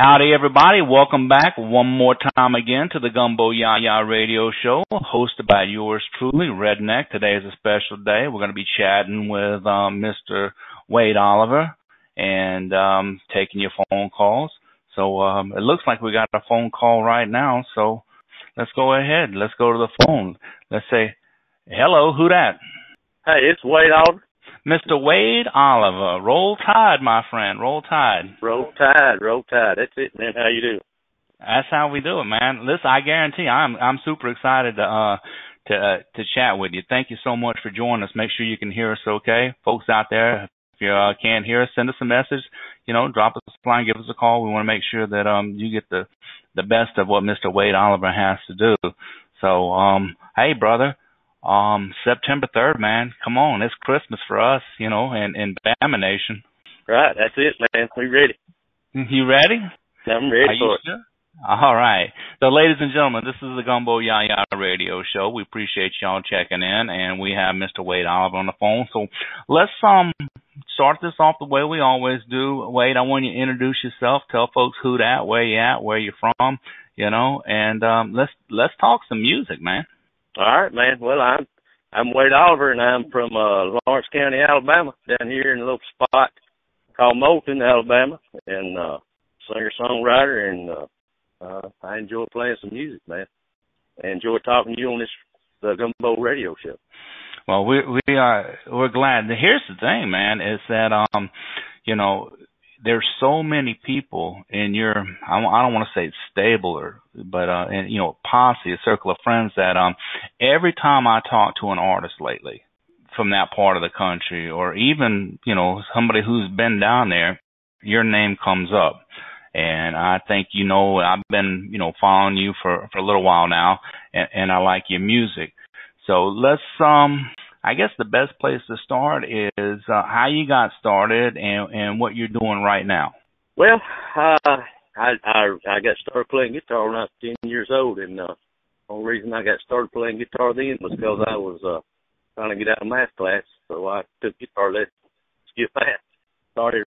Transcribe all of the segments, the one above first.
Howdy, everybody. Welcome back one more time again to the Gumbo YaYa Radio Show, hosted by yours truly, Redneck. Today is a special day. We're going to be chatting with Mr. Wade Oliver and taking your phone calls. So it looks like we got a phone call right now, so let's go ahead. Let's go to the phone. Let's say, hello, who that? Hey, it's Wade Oliver. Mr. Wade Oliver. Roll Tide, my friend. Roll Tide. Roll Tide. Roll Tide. That's it, man. How you do? That's how we do it, man. Listen, I guarantee I'm super excited to chat with you. Thank you so much for joining us. Make sure you can hear us okay. Folks out there, if you can't hear us, send us a message. You know, drop us a line, give us a call. We want to make sure that you get the best of what Mr. Wade Oliver has to do. So, hey, brother. September 3rd, man. Come on, it's Christmas for us, you know, in Bama Nation. Right, that's it, man. We ready. You ready? I'm ready for it. Sure? All right. So, ladies and gentlemen, this is the Gumbo YaYa Radio Show. We appreciate y'all checking in, and we have Mr. Wade Oliver on the phone. So, let's start this off the way we always do. Wade, I want you to introduce yourself. Tell folks who that, where you at, where you're from, you know, and let's talk some music, man. All right, man. Well, I'm Wade Oliver, and I'm from Lawrence County, Alabama, down here in a little spot called Moulton, Alabama, and singer-songwriter, and I enjoy playing some music, man. I enjoy talking to you on the Gumbo Radio Show. Well, we're glad. Here's the thing, man, is that you know, there's so many people in your, I don't want to say stable, but you know, posse, a circle of friends that every time I talk to an artist lately from that part of the country, or even, you know, somebody who's been down there, your name comes up. And I think, you know, I've been, you know, following you for a little while now, and I like your music. So let's I guess the best place to start is how you got started and what you're doing right now. Well, I got started playing guitar when I was 10 years old, and the only reason I got started playing guitar then was because I was trying to get out of math class, so I took guitar lessons to skip that. Started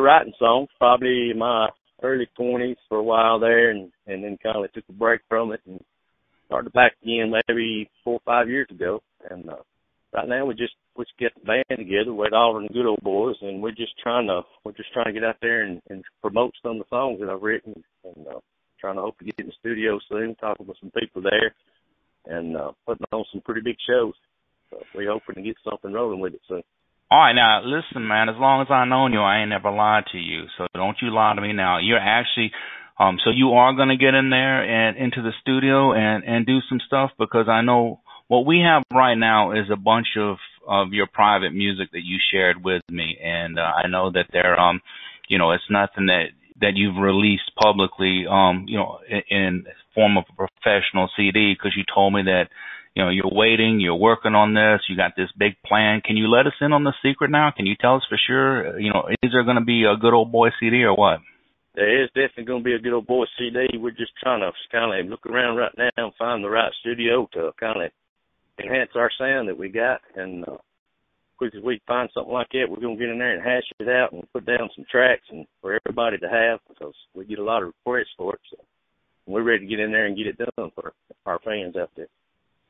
writing songs probably in my early 20s for a while there, and then kind of took a break from it and started back again maybe 4 or 5 years ago, and right now we just get the band together, Wade Oliver and the Good Old Boys, and we're just trying to get out there and promote some of the songs that I've written, and trying to hope to get in the studio soon, talking with some people there, and putting on some pretty big shows. So we're hoping to get something rolling with it soon. All right, now listen, man. As long as I known you, I ain't never lied to you. So don't you lie to me now. You're actually, so you are gonna get in there and into the studio and do some stuff, because I know. What we have right now is a bunch of your private music that you shared with me, and I know that they're, you know, it's nothing that you've released publicly, you know, in form of a professional CD, because you told me that, you know, you're waiting, you're working on this, you got this big plan. Can you let us in on the secret now? Can you tell us for sure? You know, is there going to be a Good Old Boy CD or what? There is definitely going to be a Good Old Boy CD. We're just trying to kind of look around right now and find the right studio to kind of enhance our sound that we got, and quick as we find something like that, we're going to get in there and hash it out and put down some tracks and for everybody to have, because we get a lot of requests for it. So we're ready to get in there and get it done for our fans out there.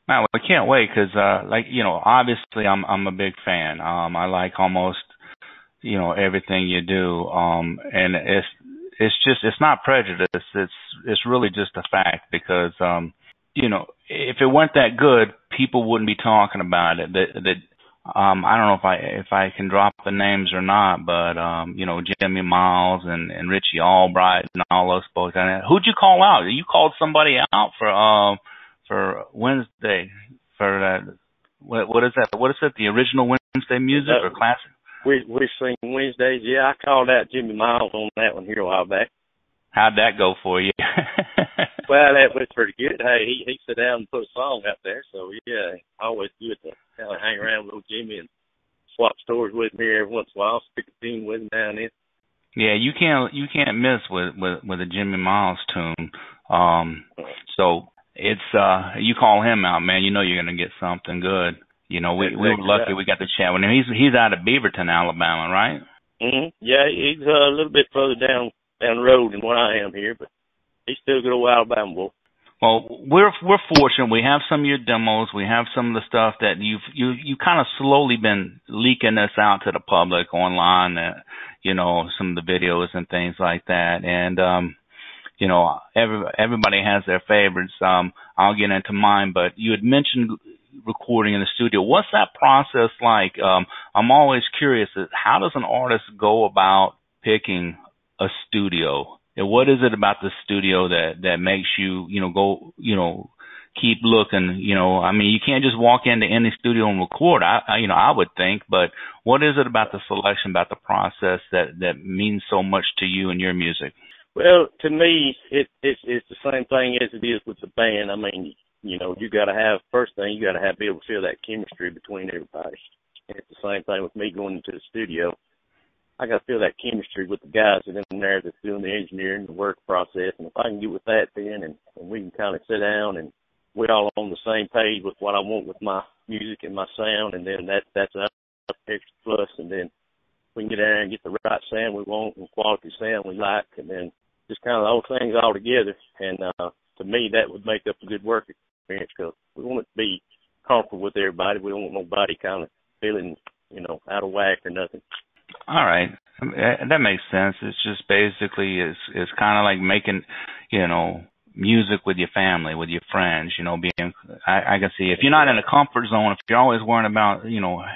Man, we can't wait, because like, you know, obviously I'm a big fan. I like almost, you know, everything you do, and it's not prejudice. It's really just a fact, because you know, if it weren't that good, people wouldn't be talking about it. I don't know if I can drop the names or not, but you know, Jimmy Miles and Richie Albright and all those folks. Who'd you call out? You called somebody out for Wednesday for that. What is that? What is it? The original Wednesday music or classic? We sing Wednesdays. Yeah, I called out Jimmy Miles on that one here a while back. How'd that go for you? Well, that was pretty good. Hey, he sat down and put a song out there, so yeah, always good to kind of hang around with old Jimmy and swap stories with me every once in a while, stick a tune with him down there. Yeah, you can't miss with a Jimmy Miles tune. So it's you call him out, man. You know you're gonna get something good. You know, we were lucky we got to chat with him. He's out of Beaverton, Alabama, right? Mm-hmm. Yeah, he's a little bit further down down the road than what I am here, but he's still a good old Alabama boy. Well, we're fortunate. We have some of your demos. We have some of the stuff that you kind of slowly been leaking this out to the public online. Some of the videos and things like that. And everybody has their favorites. I'll get into mine, but you had mentioned recording in the studio. What's that process like? I'm always curious. How does an artist go about picking a studio? And what is it about the studio that makes you, go, keep looking, I mean, you can't just walk into any studio and record, I would think, but what is it about the selection, about the process that means so much to you and your music? Well, to me, it's the same thing as it is with the band. I mean, you got to have, first thing, you got to be able to feel that chemistry between everybody. And it's the same thing with me going into the studio. I got to feel that chemistry with the guys that are in there that's doing the engineering, the work process. And if I can get with that then, and we can kind of sit down and we're all on the same page with what I want with my music and my sound, and then that's an extra plus. And then we can get there and get the right sound we want and quality sound we like, and then just kind of those things all together. And to me, that would make up a good work experience, because we want it to be comfortable with everybody. We don't want nobody kind of feeling, out of whack or nothing. All right. That makes sense. It's just basically it's kind of like making, music with your family, with your friends, I can see if you're not in a comfort zone, if you're always worrying about,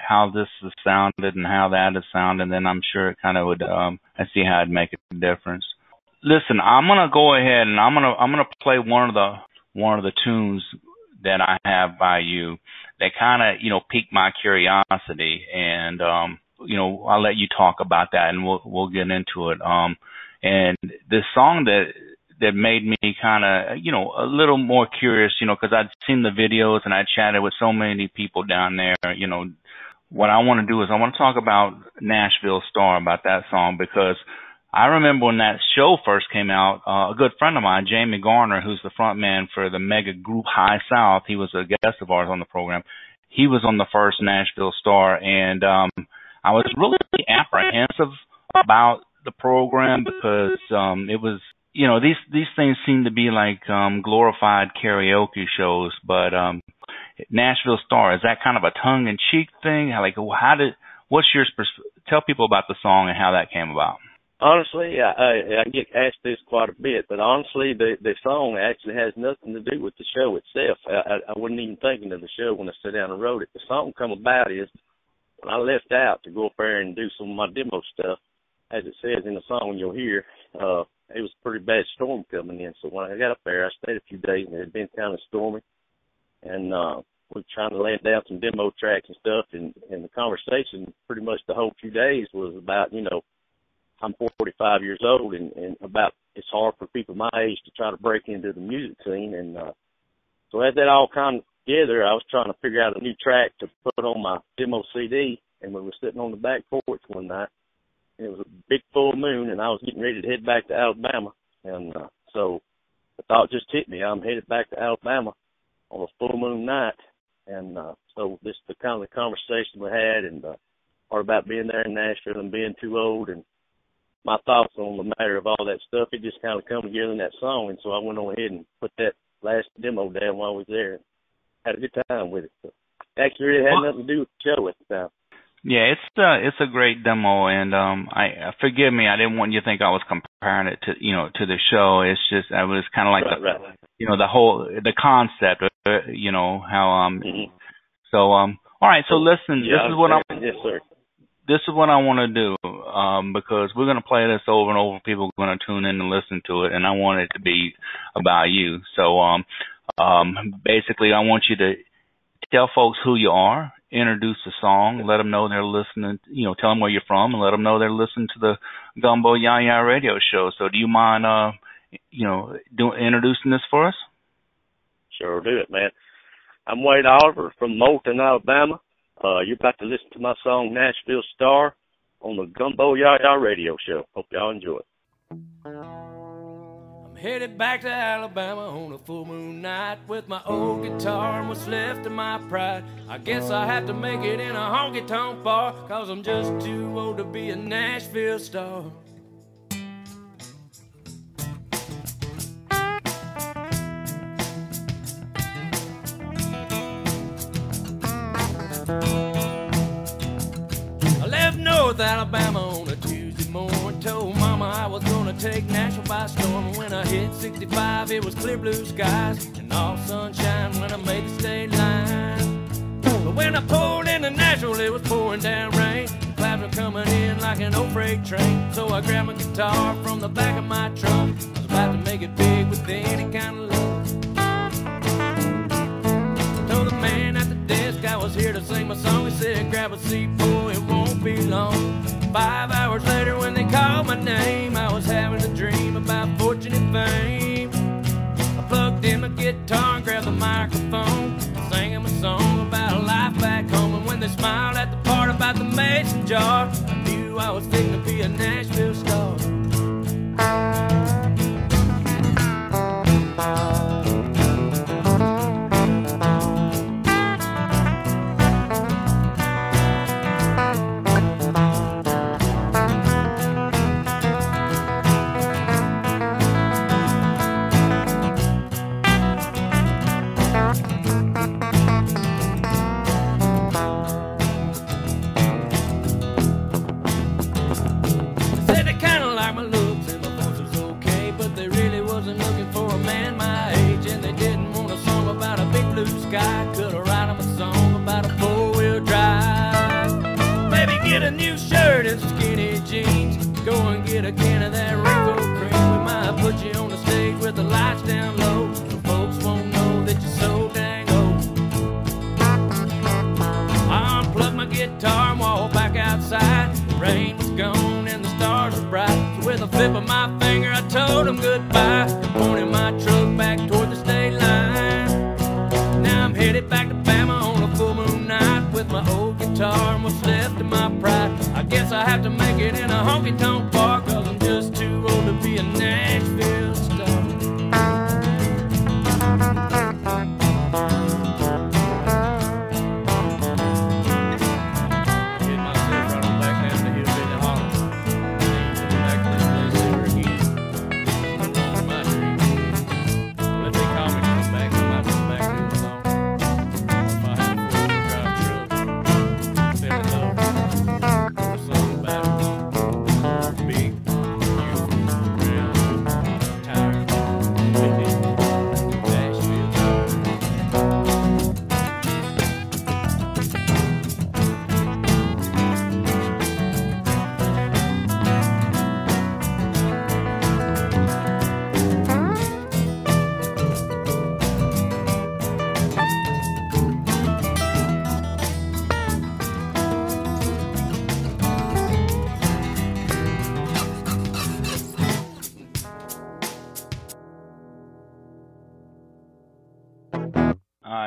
how this is sounded and how that is sounding, then I'm sure it kind of would, I see how it'd make a difference. Listen, I'm going to go ahead and I'm going to play one of the tunes that I have by you that kind of, piqued my curiosity, and, I'll let you talk about that and we'll get into it. And the song that made me kind of, a little more curious, because I'd seen the videos and I chatted with so many people down there, what I want to do is I want to talk about Nashville Star, about that song, because I remember when that show first came out, a good friend of mine, Jamie Garner, who's the front man for the mega group High South, he was a guest of ours on the program. He was on the first Nashville Star, and I was really apprehensive about the program because it was, these things seem to be like glorified karaoke shows, but Nashville Star, is that kind of a tongue-in-cheek thing? Like, what's your tell people about the song and how that came about? Honestly, I get asked this quite a bit, but honestly, the song actually has nothing to do with the show itself. I wasn't even thinking of the show when I sat down and wrote it. The song come about is when I left out to go up there and do some of my demo stuff, as it says in the song you'll hear, it was a pretty bad storm coming in. So when I got up there, I stayed a few days, and it had been kind of stormy. And we were trying to lay down some demo tracks and stuff, and the conversation pretty much the whole few days was about, I'm 45 years old, and about it's hard for people my age to try to break into the music scene. And so as that all kind of together, I was trying to figure out a new track to put on my demo CD, and we were sitting on the back porch one night, and it was a big full moon, and I was getting ready to head back to Alabama. And so the thought just hit me. I'm headed back to Alabama on a full moon night. And so this is the kind of the conversation we had, and part about being there in Nashville and being too old, and my thoughts on the matter of all that stuff. It just kind of come together in that song, and so I went on ahead and put that last demo down while I was there, and had a good time with it. So actually, it had nothing to do with the show at the time. Yeah, it's a great demo, and I forgive me, I didn't want you to think I was comparing it to to the show. It's just I was kind of like right. The concept, how Mm-hmm. So all right, so listen, yeah, this is what yes, sir. This is what I want to do, because we're going to play this over and over. People are going to tune in and listen to it, and I want it to be about you. So basically, I want you to tell folks who you are, introduce the song, let them know they're listening, tell them where you're from, and let them know they're listening to the Gumbo YaYa Radio Show. So do you mind, introducing this for us? Sure do it, man. I'm Wade Oliver from Moulton, Alabama. You're about to listen to my song, Nashville Star, on the Gumbo YaYa Radio Show. Hope y'all enjoy it. I'm headed back to Alabama on a full moon night with my old guitar and what's left of my pride. I guess I have to make it in a honky-tonk bar, 'cause I'm just too old to be a Nashville star. North Alabama on a Tuesday morning. Told Mama I was gonna take Nashville by storm. When I hit 65, it was clear blue skies and all sunshine when I made the state line. But when I pulled into Nashville, it was pouring down rain. The clouds were coming in like an old freight train. So I grabbed my guitar from the back of my trunk. I was about to make it big with any kind of luck. Told the man at the desk I was here to sing my song. He said, grab a seat, boy, it won't be long. 5 hours later when they called my name, I was having a dream about fortune and fame. I plugged in my guitar and grabbed the microphone, sang him a song about a life back home. And when they smiled at the part about the mason jar, I knew I was fitting to be a Nashville star.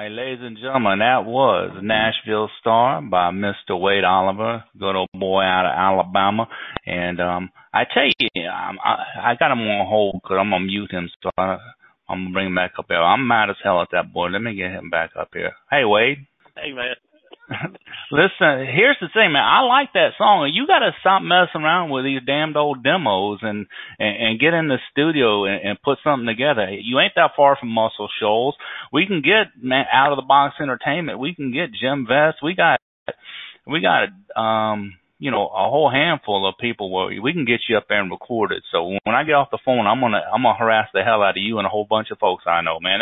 Ladies and gentlemen, that was Nashville Star by Mr. Wade Oliver, good old boy out of Alabama. And I tell you, I got him on hold because I'm going to mute him, so I'm going to bring him back up here. I'm mad as hell at that boy. Let me get him back up here. Hey, Wade. Hey, man. Listen, here's the thing, man. I like that song. You got to stop messing around with these damned old demos and get in the studio and put something together. You ain't that far from Muscle Shoals. We can get, man, out of the box entertainment. We can get Jim Vest. We got you know, a whole handful of people where we can get you up there and record it. So when I get off the phone, I'm gonna harass the hell out of you and a whole bunch of folks I know, man.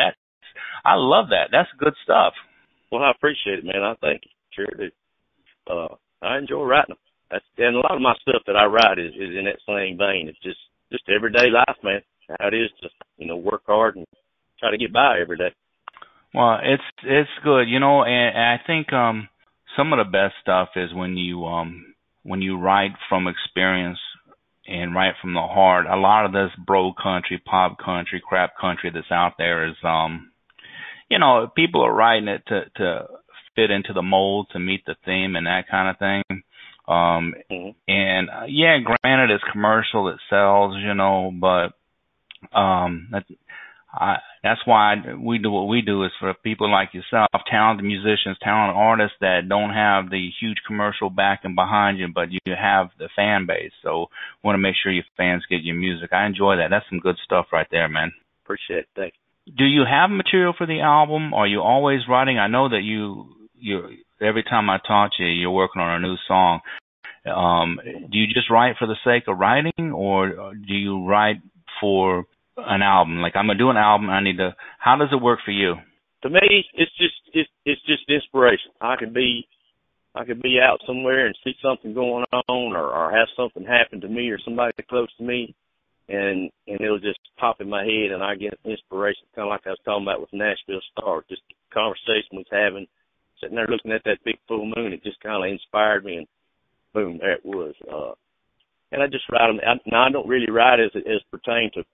I love that. That's good stuff. Well, I appreciate it, man. I thank you. Sure do. I enjoy writing them. And a lot of my stuff that I write is in that same vein. It's just everyday life, man. How it is to, you know, work hard and try to get by every day. Well, it's good, you know, and I think some of the best stuff is when you write from experience and write from the heart. A lot of this bro country, pop country, crap country that's out there is you know, people are writing it to fit into the mold, to meet the theme and that kind of thing. And yeah, granted, it's commercial, it sells, you know, but that's why we do what we do, is for people like yourself, talented musicians, talented artists that don't have the huge commercial backing behind you, but you have the fan base. So want to make sure your fans get your music. I enjoy that. That's some good stuff right there, man. Appreciate it. Thank you. Do you have material for the album? Are you always writing? I know that you every time I talk to you, you're working on a new song. Do you just write for the sake of writing, or do you write for an album? Like, I'm gonna do an album. How does it work for you? To me, it's just inspiration. I could be out somewhere and see something going on, or have something happen to me or somebody close to me, and it'll just pop in my head, and I get inspiration. Kind of like I was talking about with Nashville Star, just conversation we was having, sitting there looking at that big full moon. It just kind of inspired me, and boom, there it was. And I just write them. Now, I don't really write as pertain to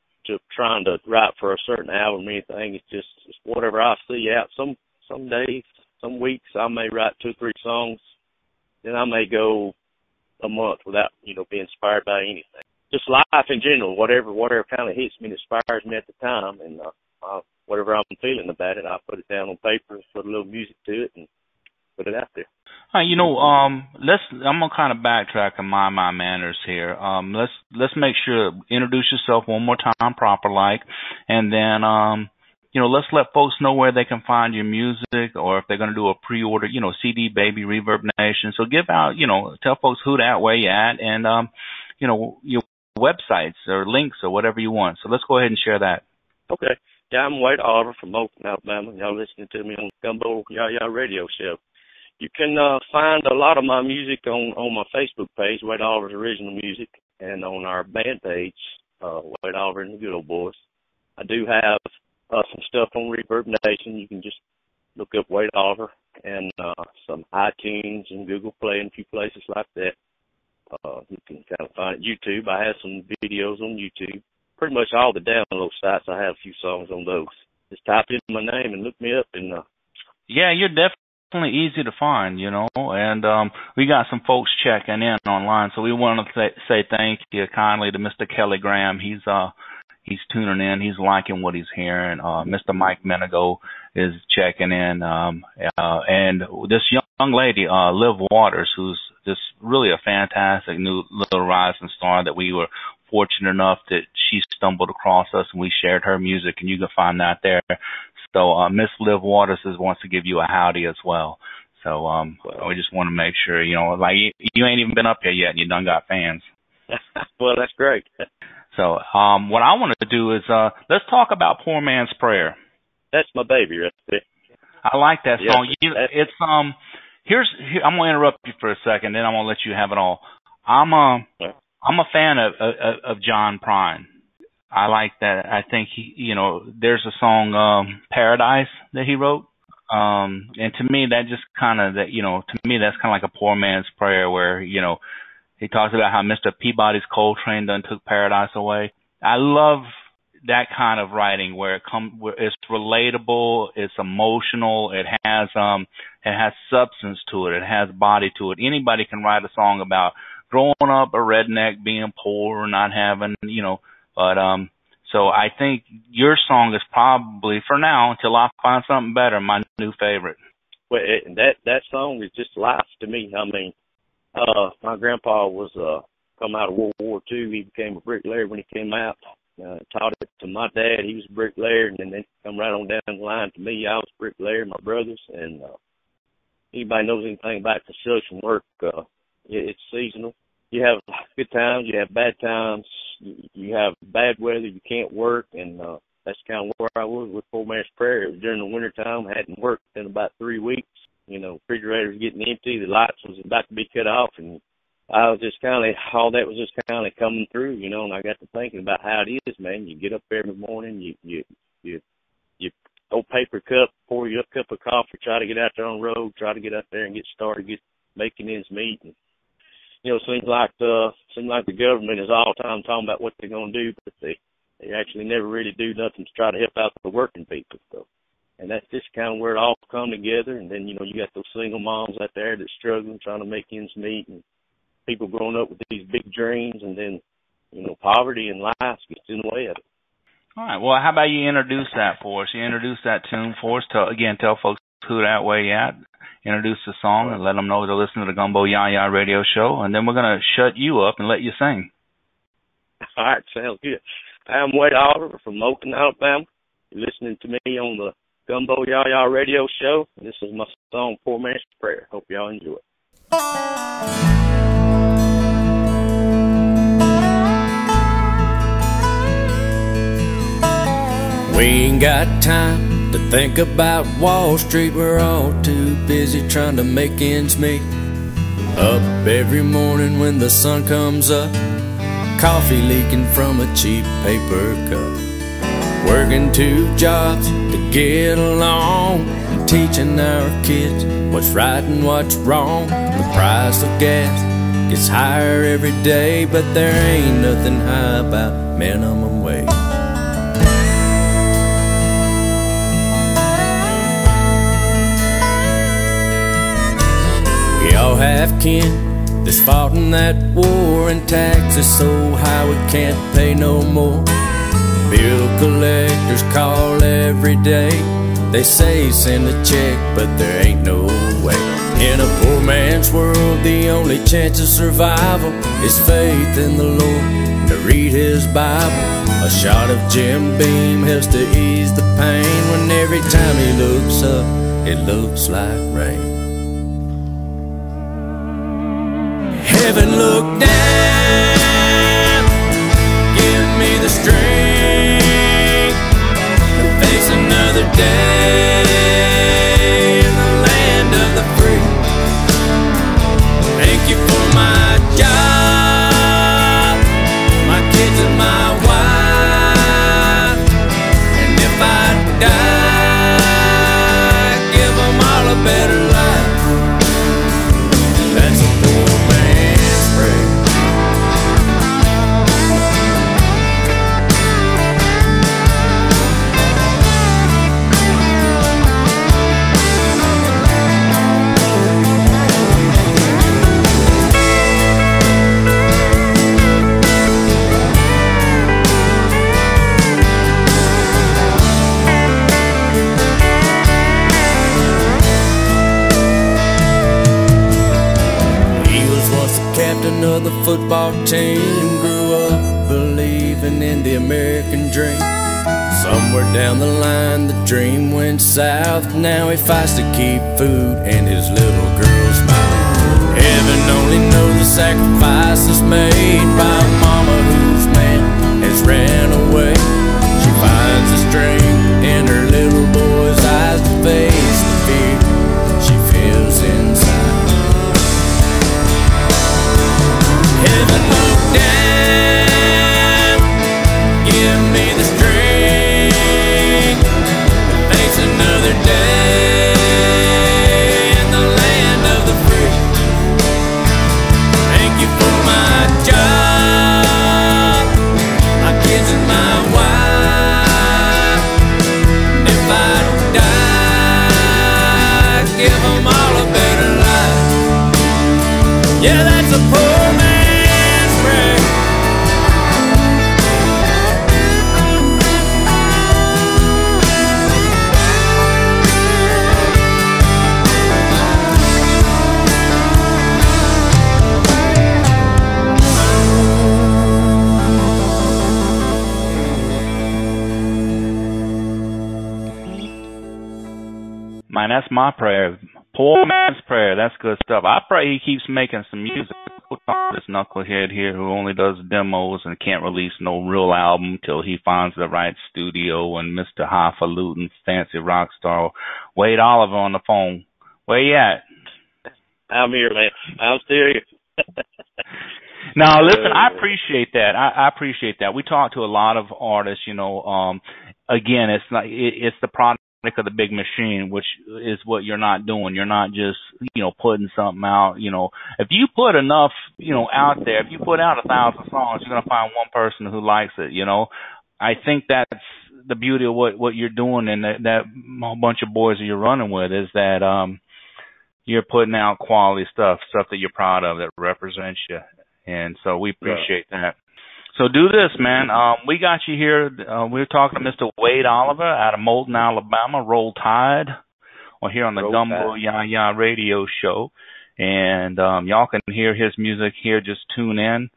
trying to write for a certain album or anything. It's just whatever I see out. Some days, some weeks, I may write 2 or 3 songs. Then I may go a month without, being inspired by anything. Just life in general, whatever kind of hits me and inspires me at the time, and whatever I'm feeling about it, I put it down on paper, put a little music to it, and put it out there. I'm gonna kind of backtrack and mind my manners here. Let's make sure, introduce yourself one more time, proper like, and then let's let folks know where they can find your music, or if they're gonna do a pre-order, CD Baby, Reverb Nation. So give out, tell folks who that way you at, and your websites or links or whatever you want. So let's go ahead and share that. Okay. Yeah, I'm Wade Oliver from Oakland, Alabama. Y'all listening to me on Gumbo YaYa Radio Show. You can find a lot of my music on my Facebook page, Wade Oliver's Original Music, and on our band page, Wade Oliver and the Good Old Boys. I do have some stuff on Reverb Nation. You can just look up Wade Oliver, and some iTunes and Google Play and a few places like that. You can kind of find it. YouTube, I have some videos on YouTube. Pretty much all the download sites, I have a few songs on those. Just type in my name and look me up. And yeah, you're definitely easy to find, and we got some folks checking in online, so we want to say thank you kindly to Mr. Kelly Graham. He's tuning in. He's liking what he's hearing. Mr. Mike Menego is checking in, and this young lady, Liv Waters, who's just really a fantastic new little rising star that we were fortunate enough that she stumbled across us and we shared her music, and you can find that there. So Miss Liv Waters wants to give you a howdy as well. So we just want to make sure, like you ain't even been up here yet and you done got fans. Well, that's great. So what I want to do is let's talk about Poor Man's Prayer. That's my baby right there. I like that song. It's I'm gonna interrupt you for a second, then I'm gonna let you have it all. I'm a fan of John Prine. I like that. I think there's a song Paradise that he wrote, and to me that just kind of that's kind of like a poor man's prayer, where he talks about how Mr. Peabody's Coal Train done took paradise away. I love that kind of writing where it's relatable, it's emotional, it has substance to it, it has body to it. Anybody can write a song about growing up a redneck, being poor, not having, but so I think your song is probably, for now, until I find something better, my new favorite. Well, that song is just life to me. I mean, my grandpa was come out of World War II. He became a bricklayer when he came out. Taught it to my dad. He was a bricklayer, and then come right on down the line to me. I was a bricklayer, my brothers, and anybody knows anything about construction work, it's seasonal. You have good times, you have bad times, you have bad weather, you can't work, and that's kind of where I was with Poor Man's Prayer. It was during the wintertime. I hadn't worked in about 3 weeks. Refrigerator was getting empty, the lights was about to be cut off, and I was just kind of, all that was just kind of coming through, and I got to thinking about how it is, man. You get up every morning, you old paper cup, pour you a cup of coffee, try to get out there on the road, try to get out there and get started, get making ends meet. And, it seems like the government is all the time talking about what they're going to do, but they actually never really do nothing to try to help out the working people. So, and that's just kind of where it all come together. And then, you got those single moms out there that's struggling, trying to make ends meet, and people growing up with these big dreams, and then, poverty and life gets in the way of it. All right. Well, how about you introduce that for us? You introduce that tune for us. Tell folks who that way at. Introduce the song and let them know they're listening to the Gumbo YaYa Radio Show, and then we're going to shut you up and let you sing. All right. Sounds good. I'm Wade Oliver from Oakland, Alabama. You're listening to me on the Gumbo YaYa Radio Show. This is my song, Poor Man's Prayer. Hope y'all enjoy it. We ain't got time to think about Wall Street. We're all too busy trying to make ends meet. Up every morning when the sun comes up, coffee leaking from a cheap paper cup. Working 2 jobs to get along, and teaching our kids what's right and what's wrong. The price of gas gets higher every day, but there ain't nothing high about minimum wage. We all have kin that's fought in that war, and taxes so high we can't pay no more. Bill collectors call every day. They say send a check, but there ain't no way. In a poor man's world, the only chance of survival is faith in the Lord and to read His Bible. A shot of Jim Beam helps to ease the pain when every time he looks up, it looks like rain. Heaven, look down, give me the strength to face another day in the land of the free. Thank you for my job, my kids and my wife. And if I die, give them all a better life. That's a poor man's prayer. Captain of the football team, grew up believing in the American dream. Somewhere down the line the dream went south. Now he fights to keep food and his little girl smiling. Heaven only knows the sacrifices made by a mama whose man has ran away. She finds the strength in her little boy's eyes to face the fear she feels inside. Heaven, look down, give me the strength to face another day in the land of the free. Thank you for my job, my kids and my wife. And if I die, give them all a better life. Yeah, that's a poor man. Man, that's my prayer. Poor man's prayer. That's good stuff. I pray he keeps making some music. This knucklehead here who only does demos and can't release no real album till he finds the right studio. And Mr. Highfalutin, fancy rock star Wade Oliver on the phone. Where you at? I'm here, man. I'm still here. Now, listen, I appreciate that. I appreciate that. We talk to a lot of artists, you know. Again, it's not. It's the product of the big machine, which is what you're not doing. You're not just, you know, putting something out. You know, if you put enough, you know, out there, if you put out 1,000 songs, you're gonna find one person who likes it. You know, I think that's the beauty of what you're doing, and that bunch of boys that you're running with is that you're putting out quality stuff that you're proud of, that represents you, and so we appreciate that. So do this, man. We got you here. We're talking to Mr. Wade Oliver out of Moulton, Alabama. Roll Tide. We're here on the Gumbo YaYa Radio Show. And y'all can hear his music here. Just tune in.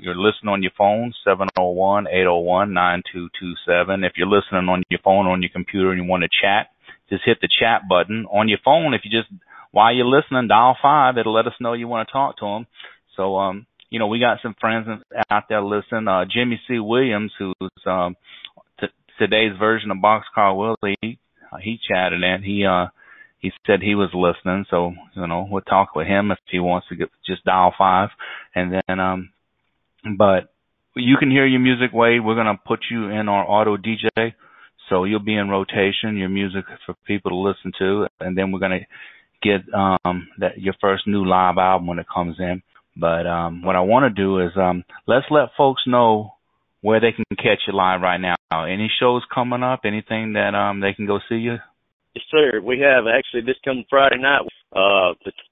You're listening on your phone, 701-801-9227. If you're listening on your phone or on your computer and you want to chat, just hit the chat button. On your phone, if you just, while you're listening, dial 5. It'll let us know you want to talk to him. So, you know, we got some friends out there listening. Jimmy C. Williams, who's today's version of Boxcar Willie, he chatted in. He said he was listening, so we'll talk with him if he wants to just dial 5, and then but you can hear your music, Wade. We're gonna put you in our auto DJ, so you'll be in rotation, your music for people to listen to, and then we're gonna get your first new live album when it comes in. But what I want to do is let's let folks know where they can catch you live right now. Any shows coming up? Anything that they can go see you? Yes, sir. We have actually this coming Friday night,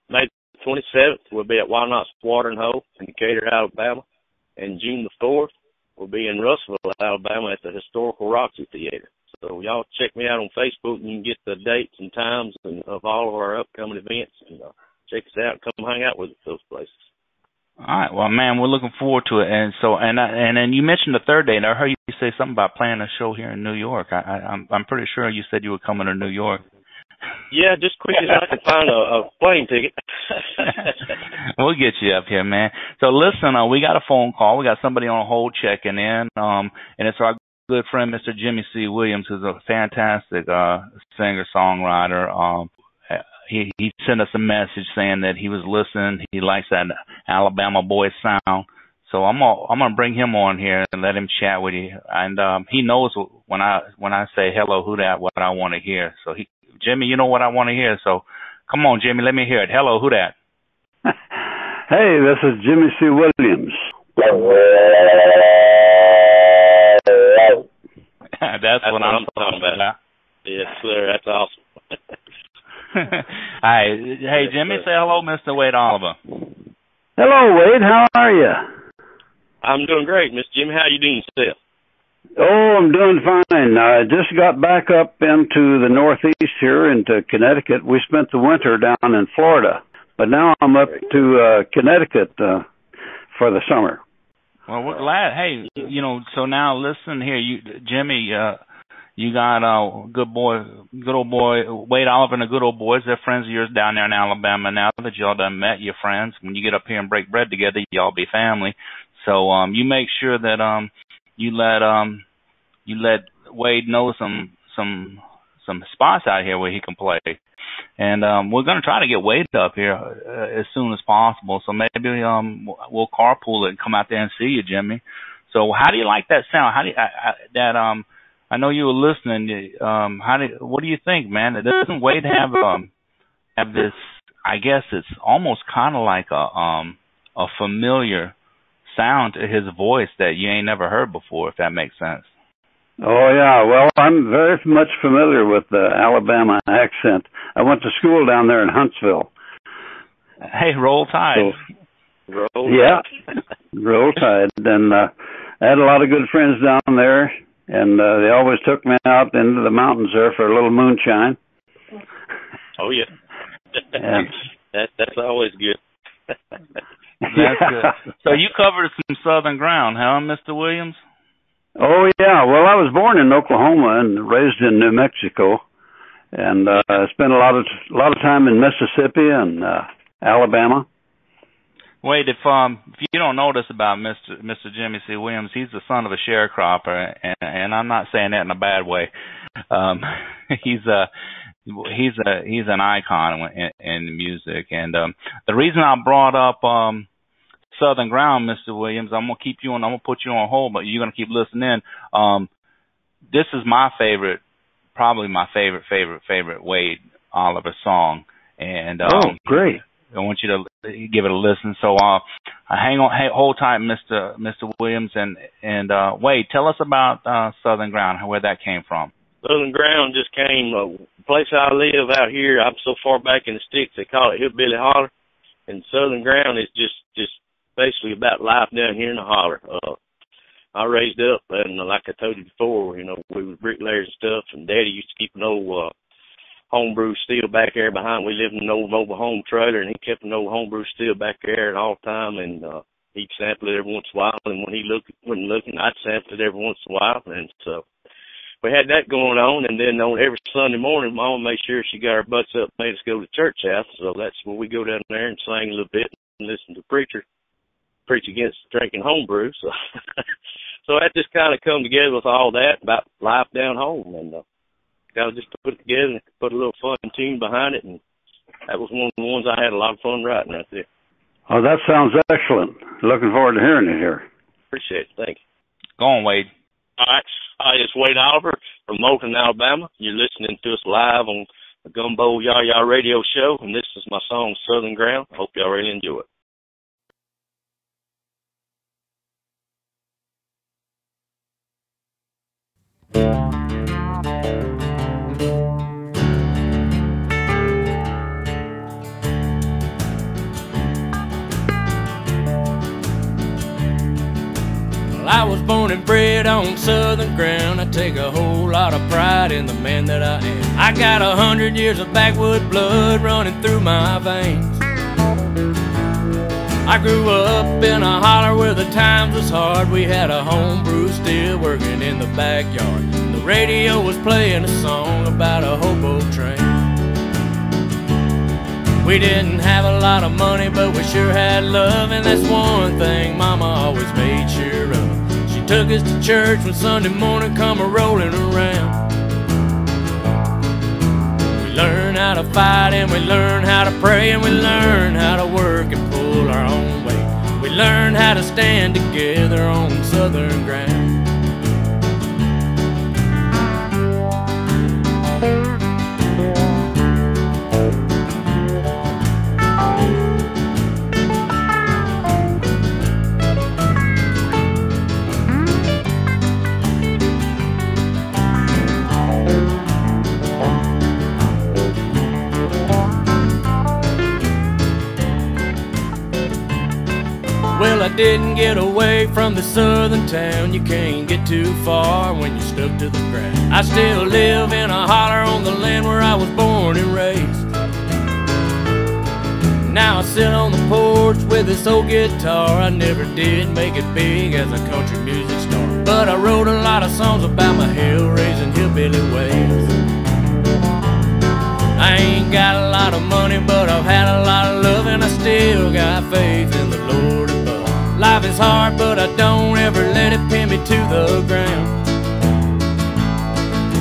May 27th. We'll be at Walnut Watering Hole in Decatur, Alabama, and June the 4th we'll be in Russellville, Alabama, at the Historical Roxy Theater. So y'all check me out on Facebook, and you can get the dates and times of all of our upcoming events, and check us out. Come hang out with us at those places. All right, well, man, we're looking forward to it. And so, and then you mentioned the third day, and I heard you say something about playing a show here in New York. I'm pretty sure you said you were coming to New York. Yeah, just quick as I can find a plane ticket. We'll get you up here, man. So listen, we got a phone call. We got somebody on hold checking in, and it's our good friend, Mr. Jimmy C. Williams, who's a fantastic singer-songwriter. He sent us a message saying that he was listening. He likes that Alabama boy sound. So I'm gonna bring him on here and let him chat with you. And he knows when I say hello, who that, what I want to hear. So Jimmy, you know what I want to hear. So come on, Jimmy, let me hear it. Hello, who that? Hey, this is Jimmy C. Williams. That's what I'm talking about. Yes, sir. That's awesome. Hi. Hey, Jimmy, say hello, Mr. Wade Oliver. Hello, Wade. How are you? I'm doing great, Mr. Jimmy. How you doing yourself? Oh, I'm doing fine. I just got back up into the Northeast here into Connecticut. We spent the winter down in Florida, but now I'm up to Connecticut for the summer. Well, we're glad. Hey, so now listen here, Jimmy, you got good old boy, Wade Oliver and the Good Old Boys. They're friends of yours down there in Alabama now that y'all done met your friends. When you get up here and break bread together, y'all be family. So you make sure that you let Wade know some spots out here where he can play. And we're going to try to get Wade up here as soon as possible. So maybe we'll carpool it and come out there and see you, Jimmy. So how do you like that sound? How do you, I know you were listening. What do you think, man? Doesn't Wade have this? I guess it's almost kind of like a familiar sound to his voice that you ain't never heard before, if that makes sense. Oh yeah, well, I'm very much familiar with the Alabama accent. I went to school down there in Huntsville. Hey, roll tide. So, roll tide. And I had a lot of good friends down there. And they always took me out into the mountains there for a little moonshine. Oh, yeah. That's always good. That's good. So you covered some southern ground, huh, Mr. Williams? Oh, yeah. Well, I was born in Oklahoma and raised in New Mexico. And I spent a lot of time in Mississippi and Alabama. Wait, if you don't know this about Mr. Jimmy C. Williams, he's the son of a sharecropper, and I'm not saying that in a bad way. He's an icon in music, and the reason I brought up Southern Ground, Mr. Williams, I'm gonna put you on hold, but you're gonna keep listening. This is my favorite, probably my favorite Wade Oliver song, and great. I want you to give it a listen. So hold tight, Mr. Williams, and Wade, tell us about Southern Ground, where that came from. Southern Ground just came, the place I live out here, I'm so far back in the sticks, they call it Hillbilly Holler, and Southern Ground is just basically about life down here in the holler. I raised up, and like I told you before, we were bricklayers and stuff, and Daddy used to keep an old homebrew still back there behind. We lived in an old mobile home trailer, and he kept an old homebrew still back there at all time, and he'd sample it every once in a while, and when he wasn't looking, I'd sample it every once in a while, and so we had that going on, and then on every Sunday morning, Mama made sure she got our butts up and made us go to church house, so that's where we go down there and sing a little bit and listen to the preacher preach against drinking homebrew, so So that just kind of come together with all that about life down home, and got to just put it together and put a little fun tune behind it, and that was one of the ones I had a lot of fun writing right there. Oh, that sounds excellent. Looking forward to hearing it here. Appreciate it. Thank you. Go on, Wade. All right. Hi, it's Wade Oliver from Moulton, Alabama. You're listening to us live on the Gumbo YaYa Radio Show, and this is my song, Southern Ground. I hope y'all really enjoy it. I was born and bred on southern ground. I take a whole lot of pride in the man that I am. I got 100 years of backwood blood running through my veins. I grew up in a holler where the times was hard. We had a homebrew still working in the backyard. The radio was playing a song about a hobo train. We didn't have a lot of money, but we sure had love, and that's one thing Mama always made sure of. She took us to church when Sunday morning come a-rolling around. We learned how to fight, and we learned how to pray, and we learned how to work and pull our own weight. We learned how to stand together on southern ground. Well, I didn't get away from the southern town. You can't get too far when you're stuck to the ground. I still live in a holler on the land where I was born and raised. Now I sit on the porch with this old guitar. I never did make it big as a country music star, but I wrote a lot of songs about my hell-raising hillbilly ways. I ain't got a lot of money, but I've had a lot of love, and I still got faith in the Lord above. Life is hard, but I don't ever let it pin me to the ground.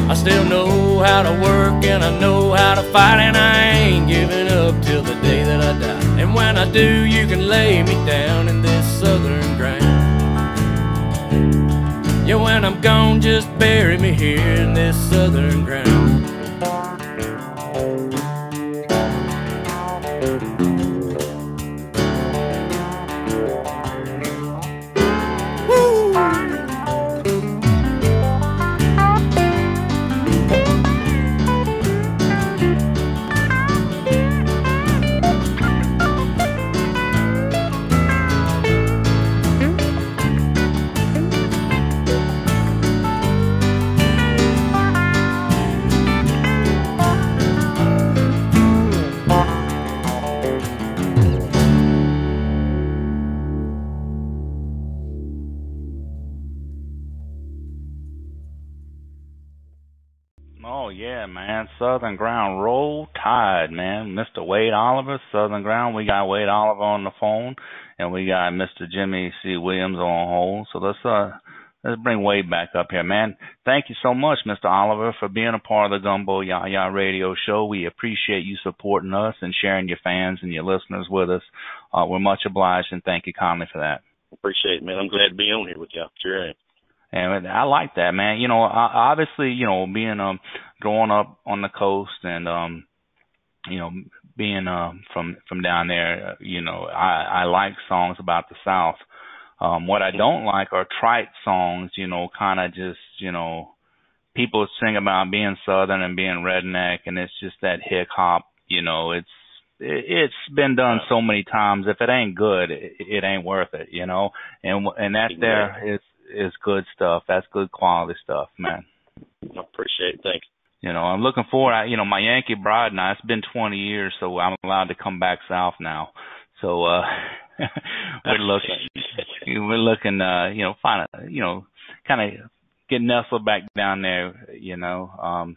I still know how to work, and I know how to fight, and I ain't giving up till the day that I die. And when I do, you can lay me down in this southern ground. Yeah, when I'm gone, just bury me here in this southern ground. Oh, yeah, man. Southern Ground, Roll Tide, man. Mr. Wade Oliver, Southern Ground. We got Wade Oliver on the phone, and we got Mr. Jimmy C. Williams on hold. So let's bring Wade back up here, man. Thank you so much, Mr. Oliver, for being a part of the Gumbo YaYa Radio Show. We appreciate you supporting us and sharing your fans and your listeners with us. We're much obliged, and thank you kindly for that. Appreciate it, man. I'm glad to be on here with y'all. Sure am. And I like that, man. You know, obviously, you know, being growing up on the coast and you know, being from down there, you know, I like songs about the South. What I don't like are trite songs, you know, kind of just, you know, people sing about being Southern and being redneck, and it's just that hick hop, you know, it's been done so many times. If it ain't good, it ain't worth it, you know, and that there is good stuff. That's good quality stuff, man. I appreciate it. Thanks. You know, I'm looking forward. You know, my Yankee bride now, it's been 20 years, so I'm allowed to come back south now. So we're looking, you know, kind of get nestled back down there, you know.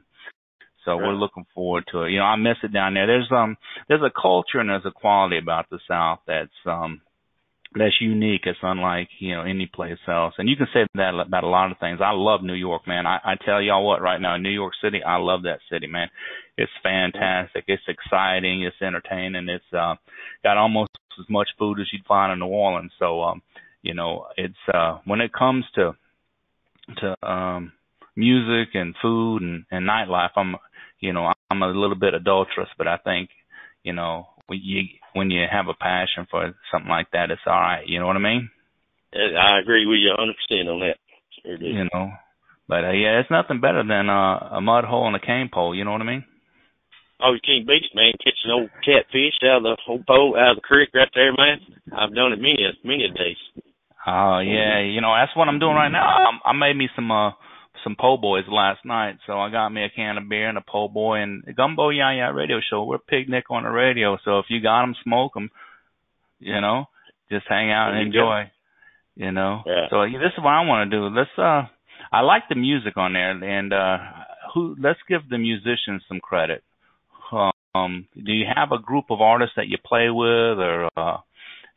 So we're looking forward to it. You know, I miss it down there. There's a culture and there's a quality about the South that's that's unique. It's unlike, any place else. And you can say that about a lot of things. I love New York, man. I tell y'all what, right now, New York City, I love that city, man. It's fantastic. It's exciting. It's entertaining. It's got almost as much food as you'd find in New Orleans. So, it's when it comes to music and food and nightlife, I'm a little bit adulterous, but I think, when you have a passion for something like that, it's all right. You know what I mean? I agree with you 100% on that. Sure do. But yeah, it's nothing better than a mud hole and a cane pole. You know what I mean? Oh, you can't beat it, man. Catching old catfish out of the whole pole, out of the creek right there, man. I've done it many a days. Oh yeah, that's what I'm doing right now. I made me some po' boys last night, so I got me a can of beer and a po' boy and Gumbo YaYa Radio Show. We're picnic on the radio, so if you got them, smoke them. Just hang out and enjoy. Yeah. So this is what I want to do. Let's. I like the music on there, and let's give the musicians some credit. Do you have a group of artists that you play with, or